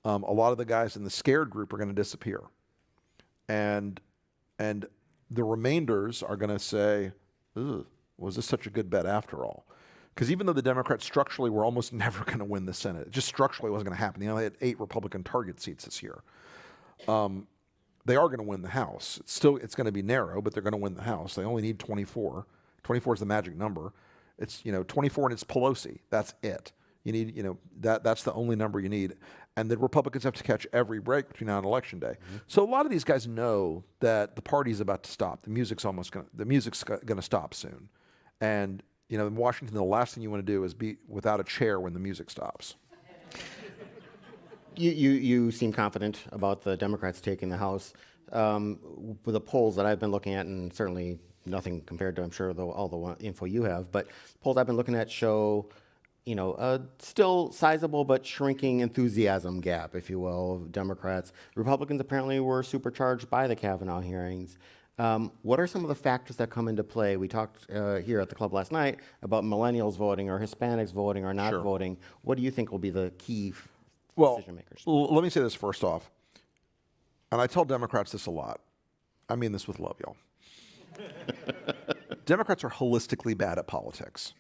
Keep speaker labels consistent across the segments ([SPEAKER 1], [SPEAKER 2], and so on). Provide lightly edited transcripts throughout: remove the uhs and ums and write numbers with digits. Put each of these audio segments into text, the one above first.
[SPEAKER 1] A lot of the guys in the scared group are going to disappear. And the remainders are going to say, ugh, was this such a good bet after all? Because even though the Democrats structurally were almost never going to win the Senate, it just structurally wasn't going to happen. They only had 8 Republican target seats this year. They are going to win the House. It's going to be narrow, but they're going to win the House. They only need 24. 24 is the magic number. It's 24 and it's Pelosi. That's it. You need that's the only number you need. And the Republicans have to catch every break between now and Election Day. So a lot of these guys know that the party's about to stop. The music's going to stop soon. And in Washington, the last thing you want to do is be without a chair when the music stops.
[SPEAKER 2] You seem confident about the Democrats taking the House. With the polls that I've been looking at, and certainly nothing compared to, I'm sure, all the info you have, but polls I've been looking at show, a still sizable but shrinking enthusiasm gap, if you will, of Democrats. Republicans apparently were supercharged by the Kavanaugh hearings. What are some of the factors that come into play? We talked here at the club last night about millennials voting or Hispanics voting or not voting. What do you think will be the key decision makers?
[SPEAKER 1] Well, let me say this first off, and I tell Democrats this a lot. I mean this with love, y'all. Democrats are holistically bad at politics.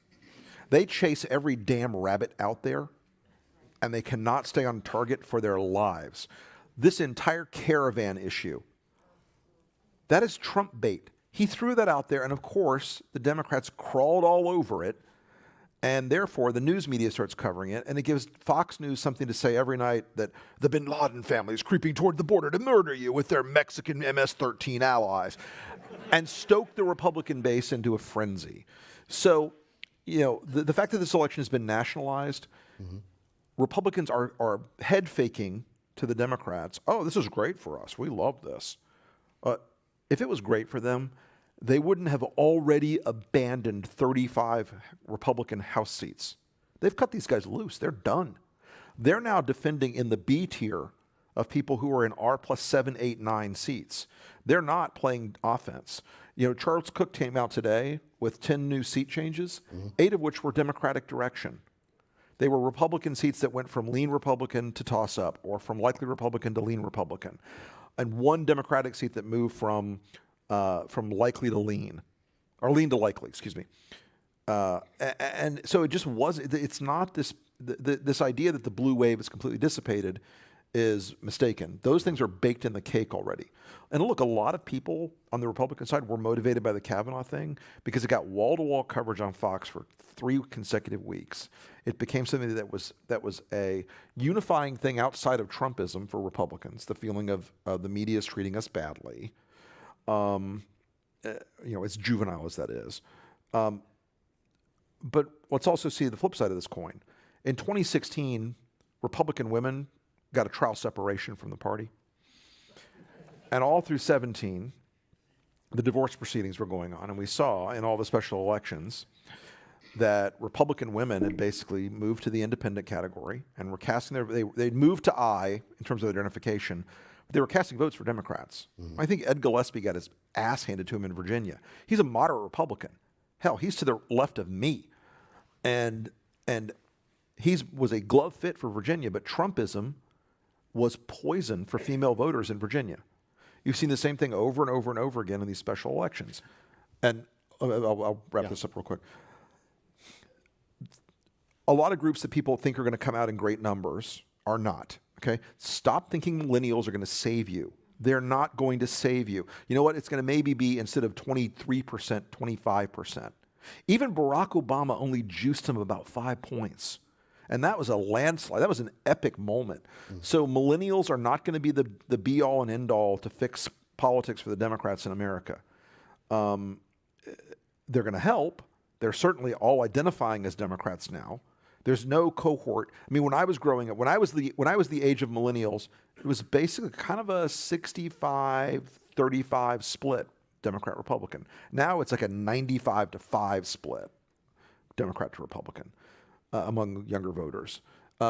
[SPEAKER 1] They chase every damn rabbit out there, and they cannot stay on target for their lives. This entire caravan issue, that is Trump bait. He threw that out there, and of course, the Democrats crawled all over it, and therefore the news media starts covering it, and it gives Fox News something to say every night that the bin Laden family is creeping toward the border to murder you with their Mexican MS-13 allies, and stoke the Republican base into a frenzy. So, the fact that this election has been nationalized, Republicans are head faking to the Democrats. Oh, this is great for us. We love this. If it was great for them, they wouldn't have already abandoned 35 Republican House seats. They've cut these guys loose. They're done. They're now defending in the B tier of people who are in R plus 7, 8, 9 seats. They're not playing offense. Charles Cook came out today with 10 new seat changes, 8 of which were Democratic direction. They were Republican seats that went from lean Republican to toss-up, or from likely Republican to lean Republican, and 1 Democratic seat that moved from likely to lean, or lean to likely, excuse me. And so it just wasn't. It's not this idea that the blue wave is completely dissipated is mistaken. Those things are baked in the cake already. And look, a lot of people on the Republican side were motivated by the Kavanaugh thing because it got wall-to-wall coverage on Fox for 3 consecutive weeks. It became something that was a unifying thing outside of Trumpism for Republicans, the feeling of the media is treating us badly, as juvenile as that is. But let's also see the flip side of this coin. In 2016, Republican women got a trial separation from the party. And all through 17, the divorce proceedings were going on. And we saw in all the special elections that Republican women had basically moved to the independent category and were casting they'd moved to I in terms of their identification, but they were casting votes for Democrats. I think Ed Gillespie got his ass handed to him in Virginia. He's a moderate Republican. Hell, he's to the left of me. And he was a glove fit for Virginia, but Trumpism was poison for female voters in Virginia. You've seen the same thing over and over and over again in these special elections. And I'll wrap this up real quick. A lot of groups that people think are going to come out in great numbers are not, okay? Stop thinking millennials are going to save you. They're not going to save you. You know what? It's going to maybe be, instead of 23%, 25%. Even Barack Obama only juiced him about 5 points. And that was a landslide. That was an epic moment. So millennials are not going to be the be-all and end-all to fix politics for the Democrats in America. They're going to help. They're certainly all identifying as Democrats now. There's no cohort. I mean, when I was growing up, when I was the age of millennials, it was basically kind of a 65-35 split, Democrat-Republican. Now it's like a 95-5 split, Democrat to Republican. Among younger voters.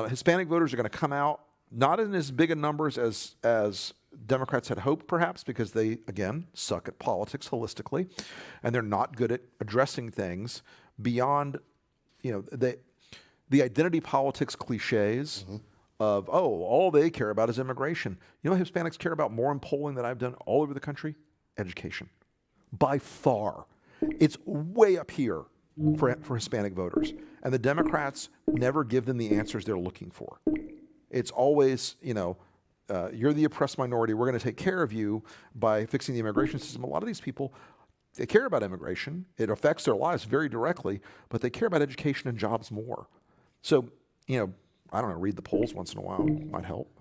[SPEAKER 1] Hispanic voters are going to come out, not in as big a numbers as Democrats had hoped, perhaps, because they, again, suck at politics holistically, and they're not good at addressing things beyond, the identity politics cliches of, oh, all they care about is immigration. You know what Hispanics care about more in polling that I've done all over the country? Education. By far. It's way up here for Hispanic voters. And the Democrats never give them the answers they're looking for. It's always, you know, you're the oppressed minority. We're going to take care of you by fixing the immigration system. A lot of these people, they care about immigration. It affects their lives very directly, but they care about education and jobs more. So, you know, I don't know, read the polls once in a while might help.